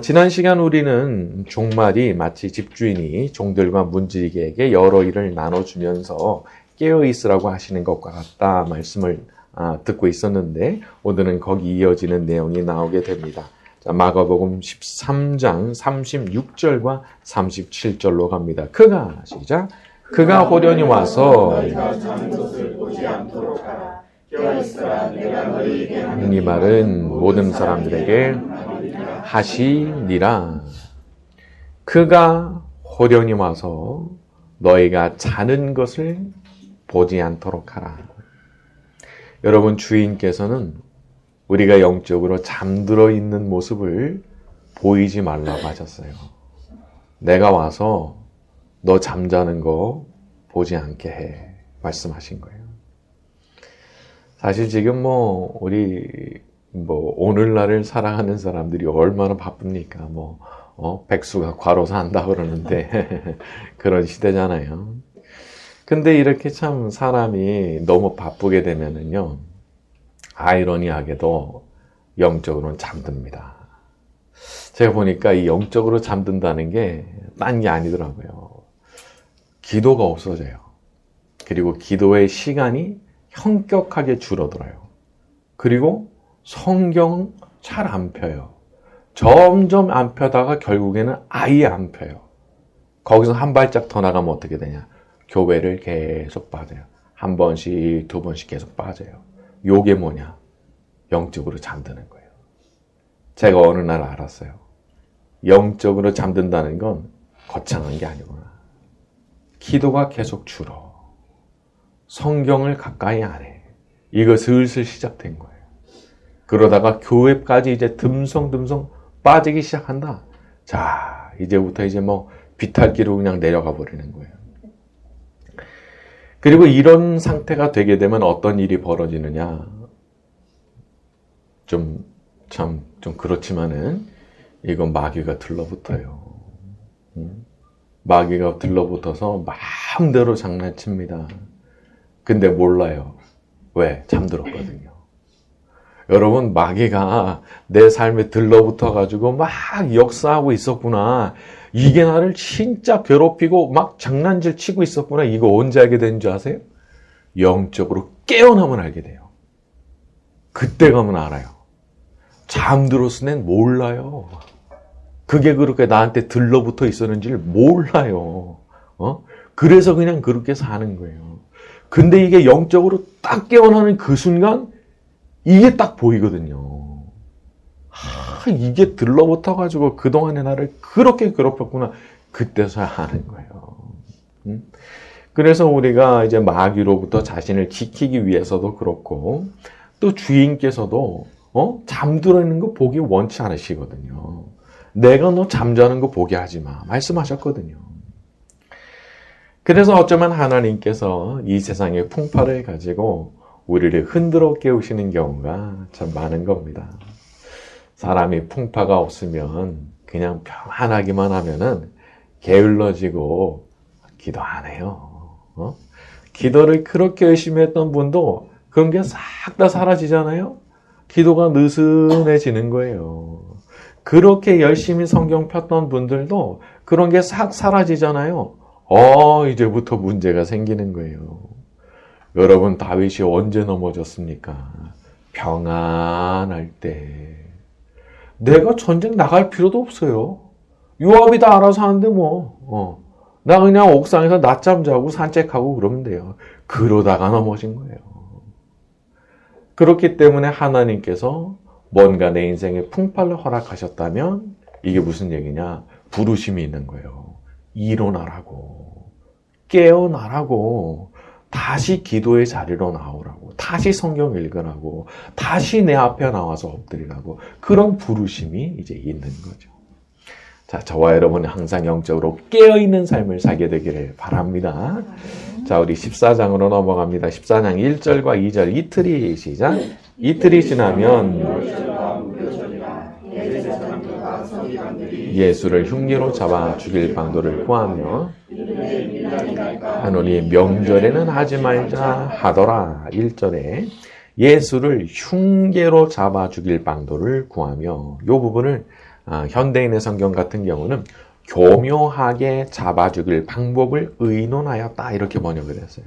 지난 시간 우리는 종말이 마치 집주인이 종들과 문지기에게 여러 일을 나눠주면서 깨어있으라고 하시는 것과 같다 말씀을 듣고 있었는데, 오늘은 거기 이어지는 내용이 나오게 됩니다. 자, 마가복음 13장 36절과 37절로 갑니다. 시작. 그가 호련히 와서 이 말은 모든 사람들에게 하시니라. 그가 호련히 와서 너희가 자는 것을 보지 않도록 하라. 여러분, 주인께서는 우리가 영적으로 잠들어 있는 모습을 보이지 말라고 하셨어요. 내가 와서 너 잠자는 거 보지 않게 해 말씀하신 거예요. 사실 지금 우리 오늘날을 살아가는 사람들이 얼마나 바쁩니까? 백수가 과로사 한다 그러는데 그런 시대잖아요. 근데 이렇게 참 사람이 너무 바쁘게 되면은요, 아이러니하게도 영적으로는 잠듭니다. 제가 보니까 이 영적으로 잠든다는 게 딴 게 아니더라고요. 기도가 없어져요. 그리고 기도의 시간이 현격하게 줄어들어요. 그리고 성경 잘 안 펴요. 점점 안 펴다가 결국에는 아예 안 펴요. 거기서 한 발짝 더 나가면 어떻게 되냐? 교회를 계속 빠져요. 한 번씩, 두 번씩 계속 빠져요. 요게 뭐냐? 영적으로 잠드는 거예요. 제가 어느 날 알았어요. 영적으로 잠든다는 건 거창한 게 아니구나. 기도가 계속 줄어. 성경을 가까이 안 해. 이거 슬슬 시작된 거예요. 그러다가 교회까지 이제 듬성듬성 빠지기 시작한다. 자, 이제부터 비탈길로 그냥 내려가 버리는 거예요. 그리고 이런 상태가 되게 되면 어떤 일이 벌어지느냐. 좀 그렇지만은 이건 마귀가 들러붙어요. 마귀가 들러붙어서 마음대로 장난칩니다. 근데 몰라요. 왜? 잠들었거든요. 여러분, 마귀가 내 삶에 들러붙어가지고 막 역사하고 있었구나. 이게 나를 진짜 괴롭히고 막 장난질 치고 있었구나. 이거 언제 알게 된 줄 아세요? 영적으로 깨어나면 알게 돼요. 그때 가면 알아요. 잠들었을 땐 몰라요. 그게 그렇게 나한테 들러붙어 있었는지를 몰라요. 그래서 그냥 그렇게 사는 거예요. 근데 이게 영적으로 딱 깨어나는 그 순간 이게 딱 보이거든요. 이게 들러붙어가지고 그동안에 나를 그렇게 괴롭혔구나. 그때서야 아는 거예요. 그래서 우리가 이제 마귀로부터 자신을 지키기 위해서도 그렇고, 또 주인께서도 잠들어 있는 거 보기 원치 않으시거든요. 내가 너 잠자는 거 보게 하지 마 말씀하셨거든요. 그래서 어쩌면 하나님께서 이 세상의 풍파를 가지고 우리를 흔들어 깨우시는 경우가 참 많은 겁니다. 사람이 풍파가 없으면 그냥 평안하기만 하면은 게을러지고 기도 안 해요. 기도를 그렇게 열심히 했던 분도 그런 게 싹 다 사라지잖아요. 기도가 느슨해지는 거예요. 그렇게 열심히 성경 폈던 분들도 그런 게 싹 사라지잖아요. 이제부터 문제가 생기는 거예요. 여러분, 다윗이 언제 넘어졌습니까? 평안할 때. 내가 전쟁 나갈 필요도 없어요. 요압이 다 알아서 하는데 나 그냥 옥상에서 낮잠 자고 산책하고 그러면 돼요. 그러다가 넘어진 거예요. 그렇기 때문에 하나님께서 뭔가 내 인생에 풍파를 허락하셨다면 이게 무슨 얘기냐? 부르심이 있는 거예요. 일어나라고, 깨어나라고, 다시 기도의 자리로 나오라고, 다시 성경 읽으라고, 다시 내 앞에 나와서 엎드리라고, 그런 부르심이 이제 있는 거죠. 자, 저와 여러분이 항상 영적으로 깨어있는 삶을 살게 되기를 바랍니다. 자, 우리 14장으로 넘어갑니다. 14장 1절과 2절 이틀이 시작. 이틀이 지나면 예수를 흉기로 잡아 죽일 방도를 구하며 하노니 명절에는 하지 말자 하더라. 1절에 예수를 흉계로 잡아 죽일 방도를 구하며 이 부분을 현대인의 성경 같은 경우는 교묘하게 잡아 죽일 방법을 의논하였다 이렇게 번역을 했어요.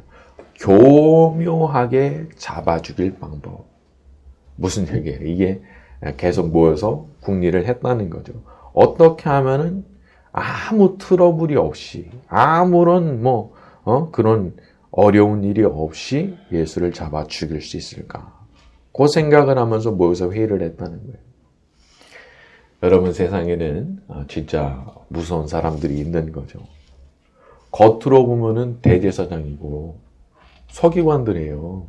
교묘하게 잡아 죽일 방법. 무슨 얘기예요? 이게 계속 모여서 궁리를 했다는 거죠. 어떻게 하면은 아무 트러블이 없이 아무런 그런 어려운 일이 없이 예수를 잡아 죽일 수 있을까? 그 생각을 하면서 모여서 회의를 했다는 거예요. 여러분 세상에는 진짜 무서운 사람들이 있는 거죠. 겉으로 보면은 대제사장이고 서기관들이에요.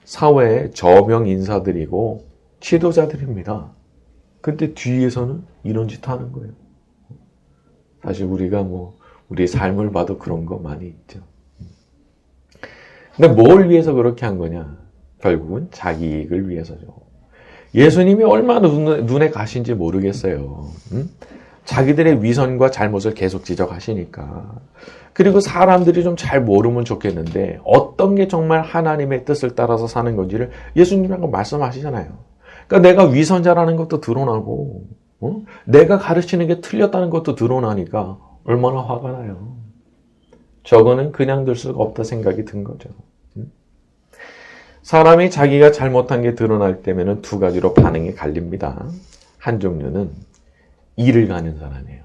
사회의 저명 인사들이고 지도자들입니다. 근데 뒤에서는 이런 짓 하는 거예요. 사실 우리가 우리 삶을 봐도 그런 거 많이 있죠. 근데 뭘 위해서 그렇게 한 거냐? 결국은 자기 이익을 위해서죠. 예수님이 얼마나 눈에 가신지 모르겠어요. 자기들의 위선과 잘못을 계속 지적하시니까. 그리고 사람들이 좀 잘 모르면 좋겠는데 어떤 게 정말 하나님의 뜻을 따라서 사는 건지를 예수님이랑 말씀하시잖아요. 그러니까 내가 위선자라는 것도 드러나고 내가 가르치는 게 틀렸다는 것도 드러나니까 얼마나 화가 나요. 저거는 그냥 둘 수가 없다 생각이 든 거죠. 사람이 자기가 잘못한 게 드러날 때면은 두 가지로 반응이 갈립니다. 한 종류는 이를 가는 사람이에요.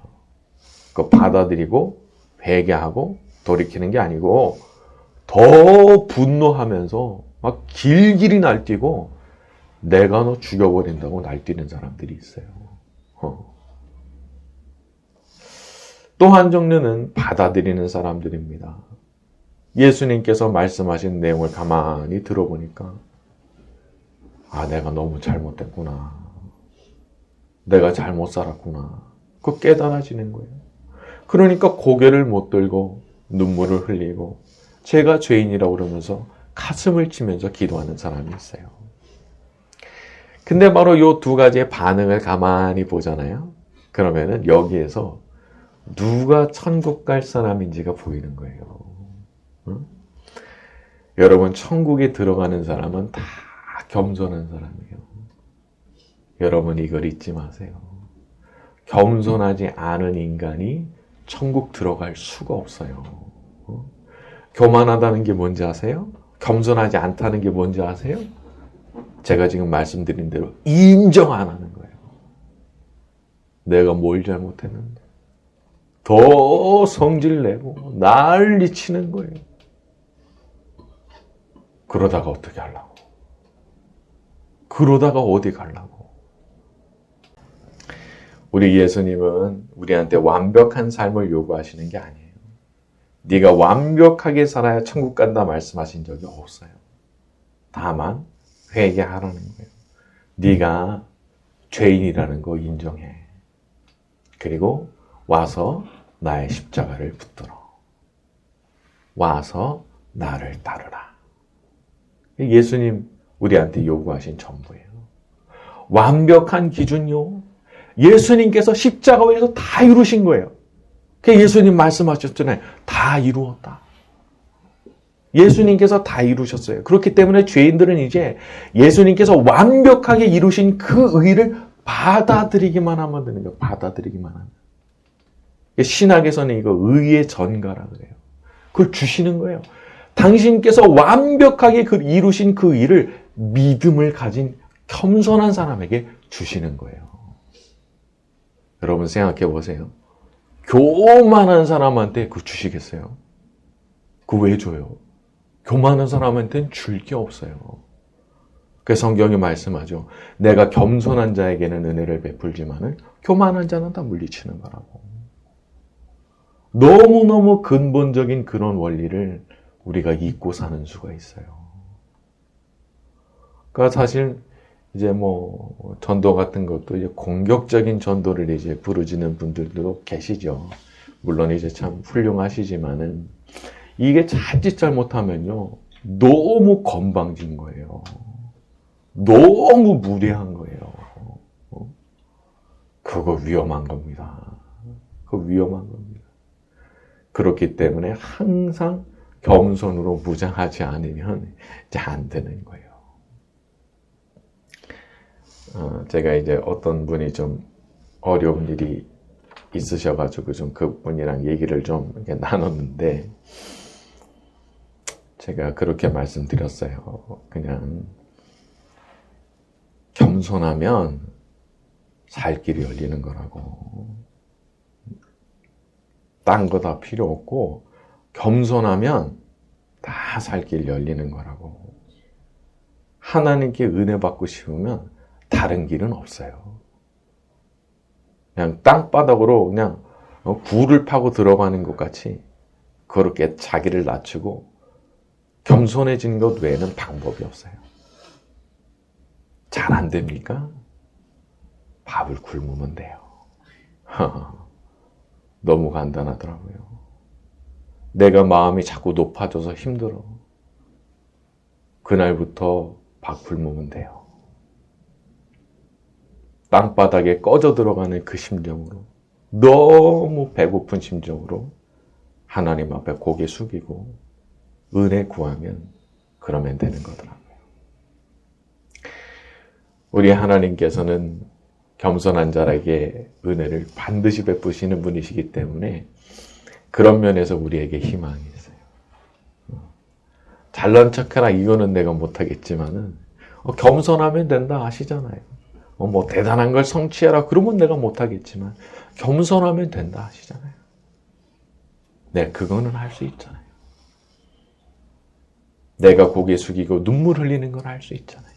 그거 받아들이고 회개하고 돌이키는 게 아니고 더 분노하면서 막 길길이 날뛰고 내가 너 죽여버린다고 날뛰는 사람들이 있어요. 또 한 종류는 받아들이는 사람들입니다. 예수님께서 말씀하신 내용을 가만히 들어보니까 내가 너무 잘못됐구나. 내가 잘못 살았구나. 그거 깨달아지는 거예요. 그러니까 고개를 못 들고 눈물을 흘리고 제가 죄인이라고 그러면서 가슴을 치면서 기도하는 사람이 있어요. 근데 바로 이 두 가지의 반응을 가만히 보잖아요. 그러면은 여기에서 누가 천국 갈 사람인지가 보이는 거예요. 여러분 천국에 들어가는 사람은 다 겸손한 사람이에요. 여러분 이걸 잊지 마세요. 겸손하지 않은 인간이 천국 들어갈 수가 없어요. 교만하다는 게 뭔지 아세요? 겸손하지 않다는 게 뭔지 아세요? 제가 지금 말씀드린 대로 인정 안 하는 거예요. 내가 뭘 잘못했는데 더 성질내고 난리치는 거예요. 그러다가 어떻게 하려고? 그러다가 어디 가려고? 우리 예수님은 우리한테 완벽한 삶을 요구하시는 게 아니에요. 네가 완벽하게 살아야 천국 간다 말씀하신 적이 없어요. 다만 회개하라는 거예요. 네가 죄인이라는 거 인정해. 그리고 와서 나의 십자가를 붙들어. 와서 나를 따르라. 예수님 우리한테 요구하신 전부예요. 완벽한 기준요. 예수님께서 십자가에서 다 이루신 거예요. 예수님 말씀하셨잖아요. 다 이루었다. 예수님께서 다 이루셨어요. 그렇기 때문에 죄인들은 이제 예수님께서 완벽하게 이루신 그 의를 받아들이기만 하면 되는 거예요. 받아들이기만 하면. 신학에서는 이거 의의 전가라 그래요. 그걸 주시는 거예요. 당신께서 완벽하게 이루신 그 일을 믿음을 가진 겸손한 사람에게 주시는 거예요. 여러분 생각해 보세요. 교만한 사람한테 그거 주시겠어요? 그거 왜 줘요? 교만한 사람한테는 줄 게 없어요. 그래서 성경이 말씀하죠. 내가 겸손한 자에게는 은혜를 베풀지만은 교만한 자는 다 물리치는 거라고. 너무너무 근본적인 그런 원리를 우리가 잊고 사는 수가 있어요. 그러니까 사실 이제 전도 같은 것도 이제 공격적인 전도를 이제 부르짖는 분들도 계시죠. 물론 이제 참 훌륭하시지만은 이게 자칫 잘못하면요. 너무 건방진 거예요. 너무 무례한 거예요. 그거 위험한 겁니다. 그거 위험한 겁니다. 그렇기 때문에 항상 겸손으로 무장하지 않으면 이제 안 되는 거예요. 제가 이제 어떤 분이 좀 어려운 일이 있으셔가지고 좀 그분이랑 얘기를 좀 이렇게 나눴는데, 제가 그렇게 말씀드렸어요. 그냥 겸손하면 살 길이 열리는 거라고. 딴 거 다 필요 없고 겸손하면 다 살 길 열리는 거라고. 하나님께 은혜 받고 싶으면 다른 길은 없어요. 그냥 땅바닥으로 그냥 굴을 파고 들어가는 것 같이 그렇게 자기를 낮추고 겸손해지는 것 외에는 방법이 없어요. 잘 안 됩니까? 밥을 굶으면 돼요. 너무 간단하더라고요. 내가 마음이 자꾸 높아져서 힘들어. 그날부터 밥 굶으면 돼요. 땅바닥에 꺼져 들어가는 그 심정으로, 너무 배고픈 심정으로 하나님 앞에 고개 숙이고 은혜 구하면 그러면 되는 거더라고요. 우리 하나님께서는 겸손한 자에게 은혜를 반드시 베푸시는 분이시기 때문에 그런 면에서 우리에게 희망이 있어요. 잘난 척하라 이거는 내가 못하겠지만은 겸손하면 된다 하시잖아요. 뭐 대단한 걸 성취하라 그러면 내가 못하겠지만 겸손하면 된다 하시잖아요. 네, 그거는 할 수 있잖아요. 내가 고개 숙이고 눈물 흘리는 걸 할 수 있잖아요.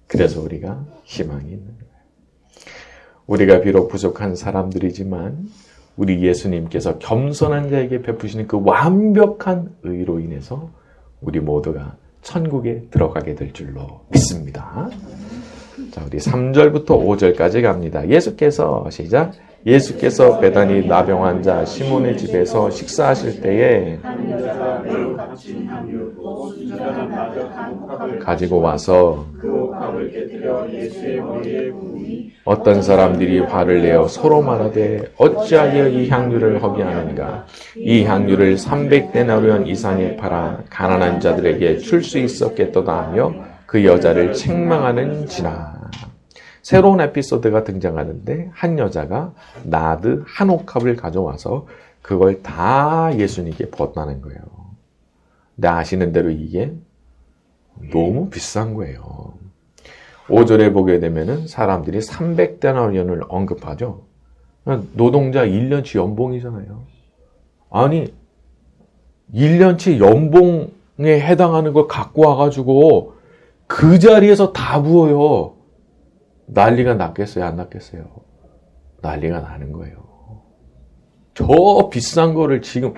그래서 우리가 희망이 있는 거예요. 우리가 비록 부족한 사람들이지만 우리 예수님께서 겸손한 자에게 베푸시는 그 완벽한 의로 인해서 우리 모두가 천국에 들어가게 될 줄로 믿습니다. 자, 우리 3절부터 5절까지 갑니다. 예수께서 시작. 예수께서 베다니 나병 환자 시몬의 집에서 식사하실 때에 가지고 와서 어떤 사람들이 화를 내어 서로 말하되 어찌하여 이 향유를 허비하는가? 이 향유를 300데나리온 이상에 팔아 가난한 자들에게 줄 수 있었겠도다 하며 그 여자를 책망하는지라. 새로운 에피소드가 등장하는데 한 여자가 나드 한 옥합을 가져와서 그걸 다 예수님께 부었다는 거예요. 근데 아시는 대로 이게 너무 비싼 거예요. 5절에 보게 되면은 사람들이 300데나리온을 언급하죠. 노동자 1년치 연봉이잖아요. 아니 1년치 연봉에 해당하는 걸 갖고 와가지고 그 자리에서 다 부어요. 난리가 났겠어요? 안 났겠어요? 난리가 나는 거예요. 저 비싼 거를 지금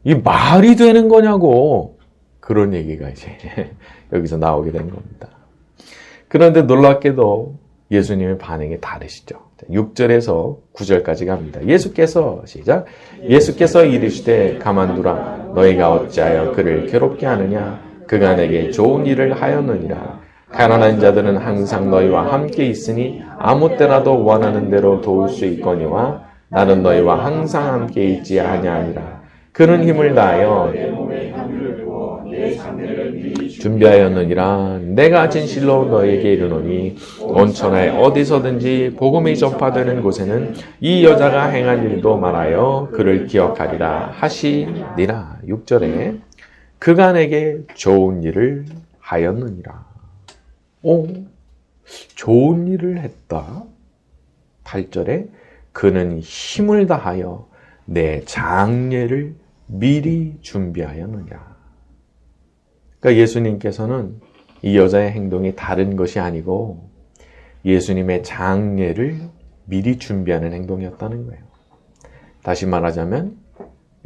이 말이 되는 거냐고, 그런 얘기가 이제 여기서 나오게 된 겁니다. 그런데 놀랍게도 예수님의 반응이 다르시죠. 6절에서 9절까지 갑니다. 예수께서 시작. 예수께서 이르시되 가만두라. 너희가 어찌하여 그를 괴롭게 하느냐? 그가 내게 좋은 일을 하였느니라. 가난한 자들은 항상 너희와 함께 있으니 아무 때라도 원하는 대로 도울 수 있거니와 나는 너희와 항상 함께 있지 아니하니라. 그는 힘을 다하여 준비하였느니라. 내가 진실로 너희에게 이르노니 온 천하에 어디서든지 복음이 전파되는 곳에는 이 여자가 행한 일도 말하여 그를 기억하리라 하시니라. 6절에 그가 내게 좋은 일을 하였느니라. 좋은 일을 했다. 8절에 그는 힘을 다하여 내 장례를 미리 준비하였느냐. 그러니까 예수님께서는 이 여자의 행동이 다른 것이 아니고 예수님의 장례를 미리 준비하는 행동이었다는 거예요. 다시 말하자면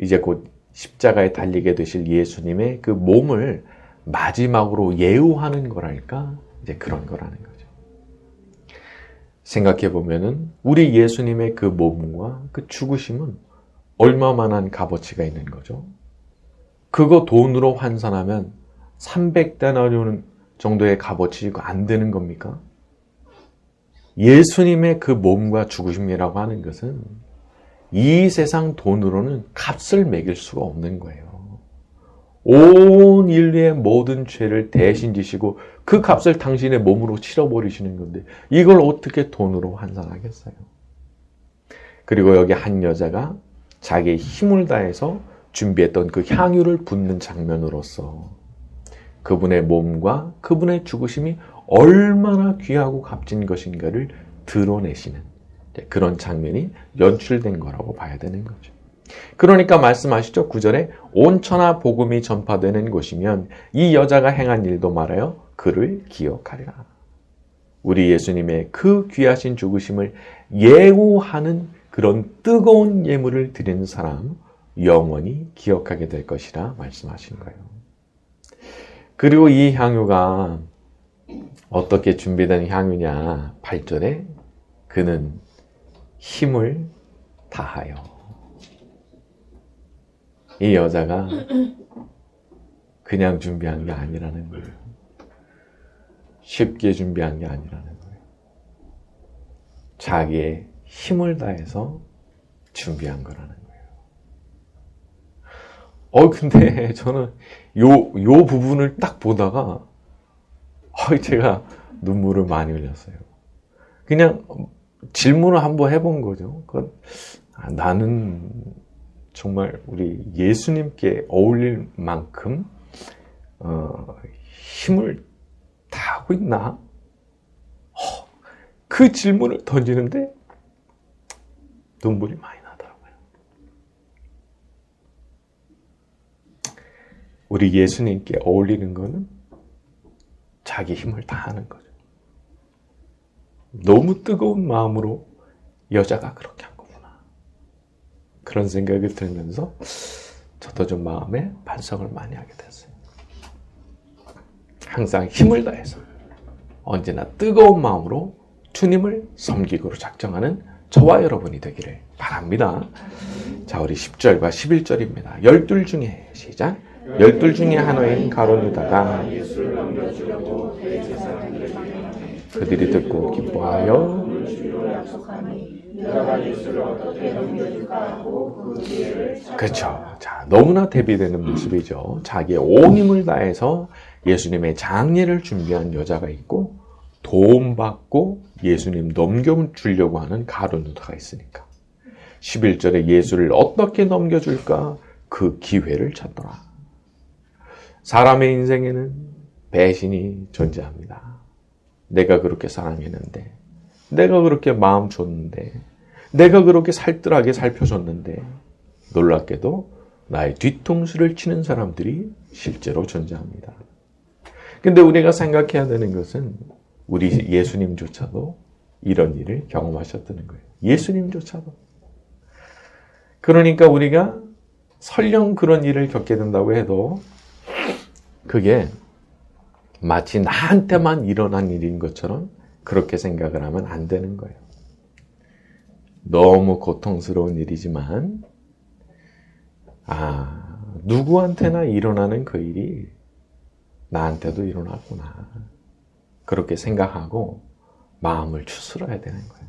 이제 곧 십자가에 달리게 되실 예수님의 그 몸을 마지막으로 예우하는 거랄까? 이제 그런 거라는 거죠. 생각해 보면은 우리 예수님의 그 몸과 그 죽으심은 얼마만한 값어치가 있는 거죠. 그거 돈으로 환산하면 300데나리온 정도의 값어치가 안 되는 겁니까? 예수님의 그 몸과 죽으심이라고 하는 것은 이 세상 돈으로는 값을 매길 수가 없는 거예요. 온 인류의 모든 죄를 대신 지시고 그 값을 당신의 몸으로 치러버리시는 건데 이걸 어떻게 돈으로 환산하겠어요? 그리고 여기 한 여자가 자기의 힘을 다해서 준비했던 그 향유를 붓는 장면으로서 그분의 몸과 그분의 죽으심이 얼마나 귀하고 값진 것인가를 드러내시는 그런 장면이 연출된 거라고 봐야 되는 거죠. 그러니까 말씀하시죠. 9절에 온 천하 복음이 전파되는 곳이면 이 여자가 행한 일도 말하여 그를 기억하리라. 우리 예수님의 그 귀하신 죽으심을 예우하는 그런 뜨거운 예물을 드리는 사람 영원히 기억하게 될 것이라 말씀하신 거예요. 그리고 이 향유가 어떻게 준비된 향유냐? 8절에 그는 힘을 다하여. 이 여자가 그냥 준비한 게 아니라는 거예요. 쉽게 준비한 게 아니라는 거예요. 자기의 힘을 다해서 준비한 거라는 거예요. 근데 저는 요 부분을 딱 보다가 제가 눈물을 많이 흘렸어요. 그냥 질문을 한번 해본 거죠. 나는 정말 우리 예수님께 어울릴 만큼 힘을 다하고 있나? 그 질문을 던지는데 눈물이 많이 나더라고요. 우리 예수님께 어울리는 거는 자기 힘을 다하는 거죠. 너무 뜨거운 마음으로 여자가 그렇게 한 거구나. 그런 생각이 들면서 저도 좀 마음에 반성을 많이 하게 됐어요. 항상 힘을 다해서 언제나 뜨거운 마음으로 주님을 섬기기로 작정하는 저와 여러분이 되기를 바랍니다. 자, 우리 10절과 11절입니다. 12 중에 시작. 12 중에 하나인 가룟 유다가 그들이 듣고 기뻐하여 그렇죠. 자, 너무나 대비되는 모습이죠. 자기의 온 힘을 다해서 예수님의 장례를 준비한 여자가 있고 도움 받고 예수님 넘겨주려고 하는 가룟 유다가 있으니까 11절에 예수를 어떻게 넘겨줄까 그 기회를 찾더라. 사람의 인생에는 배신이 존재합니다. 내가 그렇게 사랑했는데, 내가 그렇게 마음 줬는데, 내가 그렇게 살뜰하게 살펴줬는데 놀랍게도 나의 뒤통수를 치는 사람들이 실제로 존재합니다. 근데 우리가 생각해야 되는 것은 우리 예수님조차도 이런 일을 경험하셨다는 거예요. 예수님조차도. 그러니까 우리가 설령 그런 일을 겪게 된다고 해도 그게 마치 나한테만 일어난 일인 것처럼 그렇게 생각을 하면 안 되는 거예요. 너무 고통스러운 일이지만 누구한테나 일어나는 그 일이 나한테도 일어났구나. 그렇게 생각하고 마음을 추스러야 되는 거예요.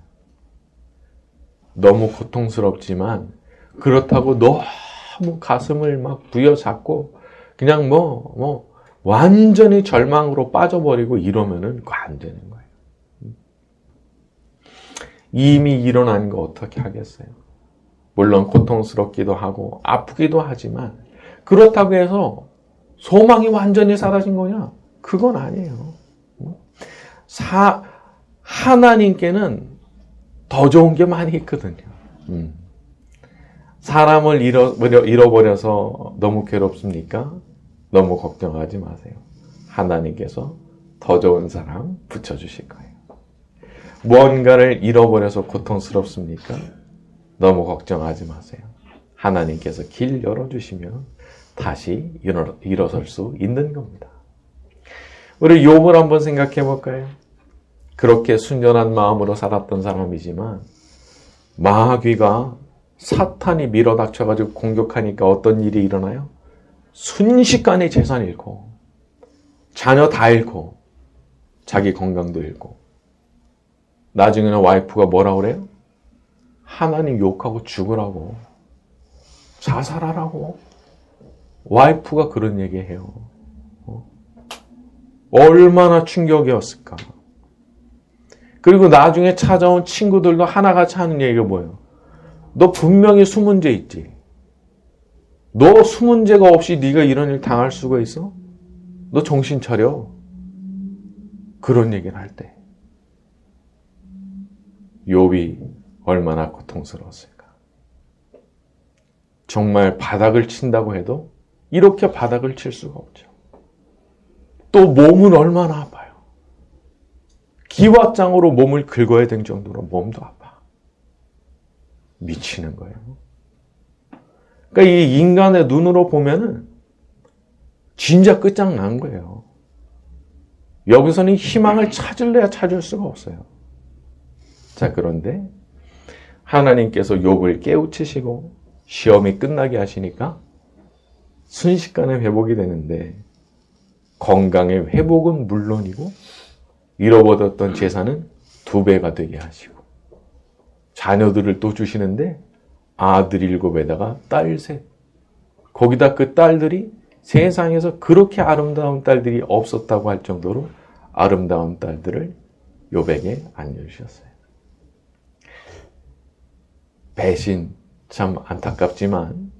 너무 고통스럽지만 그렇다고 너무 가슴을 막 부여잡고 그냥 완전히 절망으로 빠져버리고 이러면은 그거 안 되는 거예요. 이미 일어난 거 어떻게 하겠어요? 물론 고통스럽기도 하고 아프기도 하지만 그렇다고 해서 소망이 완전히 사라진 거냐? 그건 아니에요. 하나님께는 더 좋은 게 많이 있거든요. 사람을 잃어버려서 너무 괴롭습니까? 너무 걱정하지 마세요. 하나님께서 더 좋은 사람 붙여주실 거예요. 무언가를 잃어버려서 고통스럽습니까? 너무 걱정하지 마세요. 하나님께서 길 열어주시면 다시 일어설 수 있는 겁니다. 우리 욥을 한번 생각해 볼까요? 그렇게 순전한 마음으로 살았던 사람이지만 마귀가 사탄이 밀어닥쳐가지고 공격하니까 어떤 일이 일어나요? 순식간에 재산 잃고 자녀 다 잃고 자기 건강도 잃고 나중에는 와이프가 뭐라 그래요? 하나님 욕하고 죽으라고 자살하라고 와이프가 그런 얘기해요. 얼마나 충격이었을까. 그리고 나중에 찾아온 친구들도 하나같이 하는 얘기가 뭐예요? 너 분명히 수문제 있지. 너 수문제가 없이 네가 이런 일 당할 수가 있어? 너 정신 차려. 그런 얘기를 할 때 욥이 얼마나 고통스러웠을까. 정말 바닥을 친다고 해도 이렇게 바닥을 칠 수가 없죠. 또 몸은 얼마나 아파요. 기와장으로 몸을 긁어야 될 정도로 몸도 아파. 미치는 거예요. 그러니까 이 인간의 눈으로 보면은 진짜 끝장난 거예요. 여기서는 희망을 찾을래야 찾을 수가 없어요. 자, 그런데 하나님께서 욥을 깨우치시고 시험이 끝나게 하시니까 순식간에 회복이 되는데 건강의 회복은 물론이고 잃어버렸던 재산은 2배가 되게 하시고 자녀들을 또 주시는데 아들 7에다가 딸 3. 거기다 그 딸들이 세상에서 그렇게 아름다운 딸들이 없었다고 할 정도로 아름다운 딸들을 욥에게 안겨주셨어요. 배신 참 안타깝지만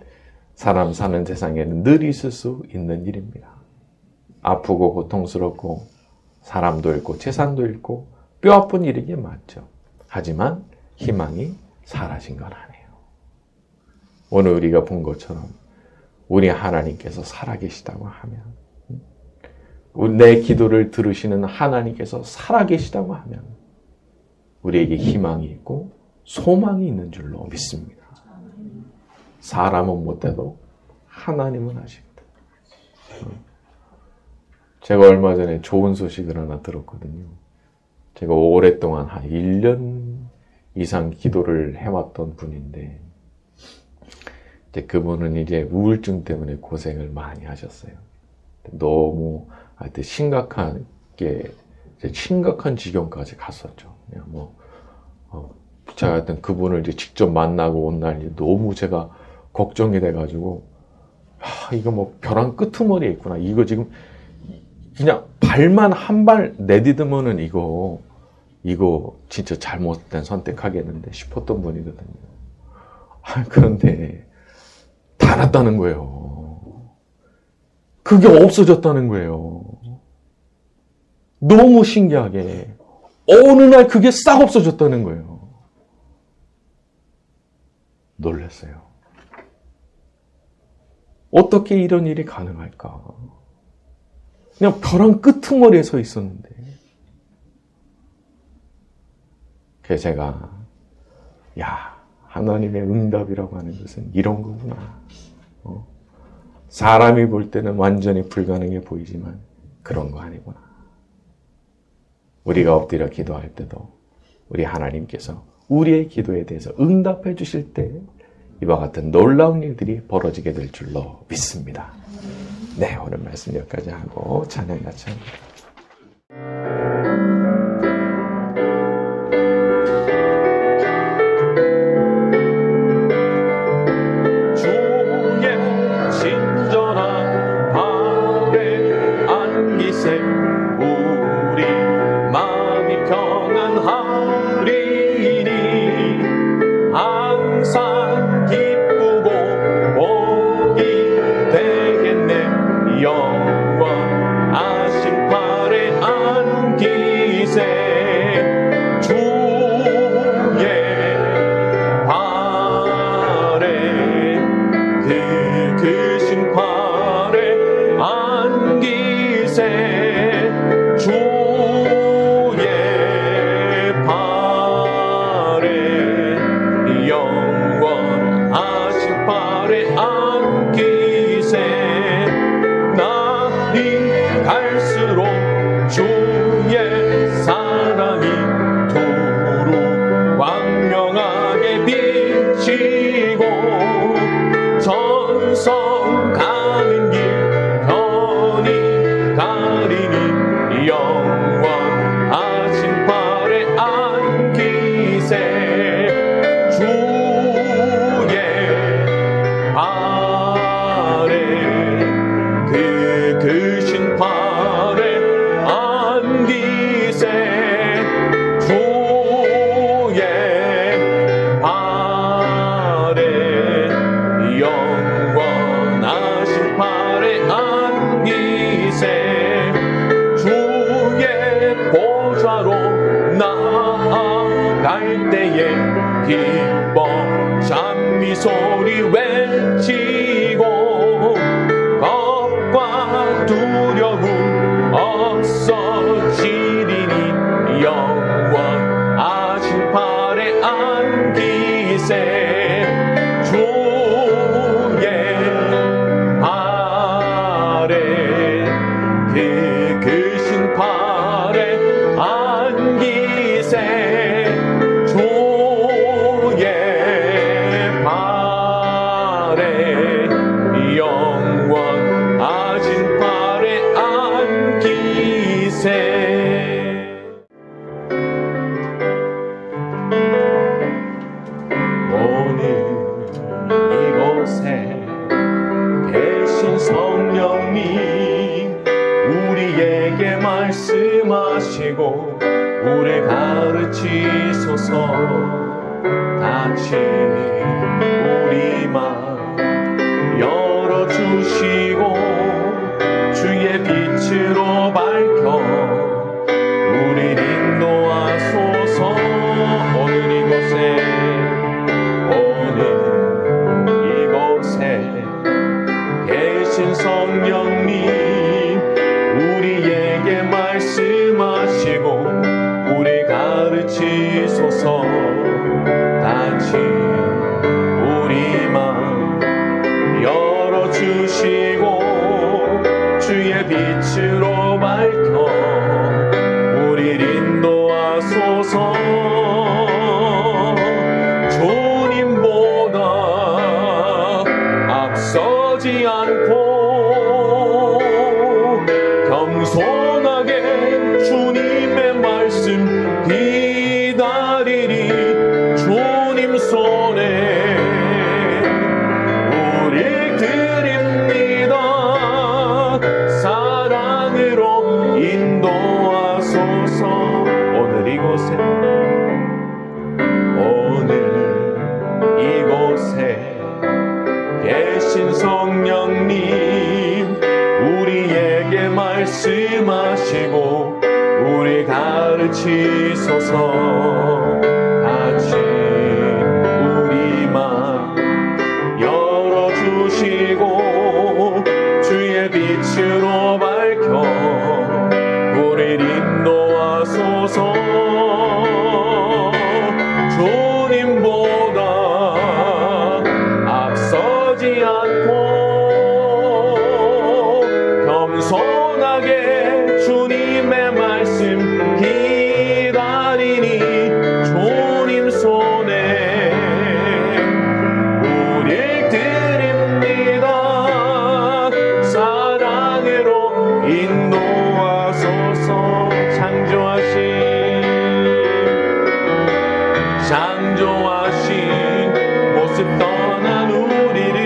사람 사는 세상에는 늘 있을 수 있는 일입니다. 아프고 고통스럽고 사람도 잃고 재산도 잃고 뼈아픈 일이긴 맞죠. 하지만 희망이 사라진 건 아니에요. 오늘 우리가 본 것처럼 우리 하나님께서 살아계시다고 하면, 내 기도를 들으시는 하나님께서 살아계시다고 하면 우리에게 희망이 있고 소망이 있는 줄로 믿습니다. 사람은 못해도 하나님은 하십니다. 제가 얼마 전에 좋은 소식을 하나 들었거든요. 제가 오랫동안 한 1년 이상 기도를 해왔던 분인데 이제 그분은 이제 우울증 때문에 고생을 많이 하셨어요. 너무 하여튼 심각한 지경까지 갔었죠. 그냥 제가 하여튼 그분을 이제 직접 만나고 온 날 너무 제가 걱정이 돼가지고, 이거 벼랑 끄트머리에 있구나. 이거 지금 그냥 발만 한 발 내디디면은 이거 진짜 잘못된 선택하겠는데 싶었던 분이거든요. 그런데 다 났다는 거예요. 그게 없어졌다는 거예요. 너무 신기하게 어느 날 그게 싹 없어졌다는 거예요. 놀랐어요. 어떻게 이런 일이 가능할까? 그냥 벼랑 끄트머리에 서 있었는데. 그래서 제가 하나님의 응답이라고 하는 것은 이런 거구나. 사람이 볼 때는 완전히 불가능해 보이지만 그런 거 아니구나. 우리가 엎드려 기도할 때도 우리 하나님께서 우리의 기도에 대해서 응답해 주실 때 이와 같은 놀라운 일들이 벌어지게 될 줄로 믿습니다. 네, 오늘 말씀 여기까지 하고 찬양 같이 합니다. 갈 때에 기뻐 찬미 소리 외치고 겁과 두려움 없어지리니 영원하신 팔에 안기세 주의 팔에 그 크신 팔에 안기세 주의 팔에 영원하신 팔에 안기세 오늘 이곳에 계신 성령님 우리에게 말씀하시고 우리 가르치소서 다시 우리 마음 열어주시고 주의 빛으로 밝혀 우리 인도하소서 오늘 이곳에 계신 성령님 우리에게 말씀하시고 우리 가르치소서 다시 우리 마음 열어주시고 주의 빛으로 밝혀 우리 인도하소서 주님보다 앞서지 않고 겸손하게 주님의 말씀 기다리리 주님 손에 우리 드립니다 사랑으로 인도하소서 오늘 이곳에 계신 성령님 우리에게 말씀하시고 우리 가르치소서 다시 우리 마음 열어주시고 주의 빛으로 밝혀 우리를 인도하소서 주님보다 앞서지 않고 겸손하게 주님의 말씀 기다리니 주님 손에 우리 드립니다 사랑으로 인도하소서 창조하신 모습 떠난 우리를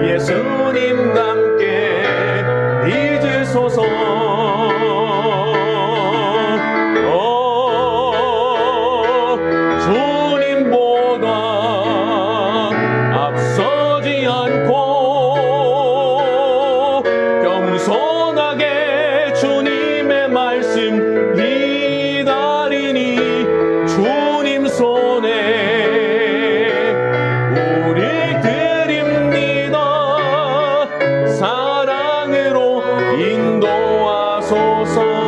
예수님과 함께 빚으소서 주님보다 앞서지 않고 겸손하게 주님의 말씀 기다리니 주님 손에 우리 드립니다 사랑으로 인도하소서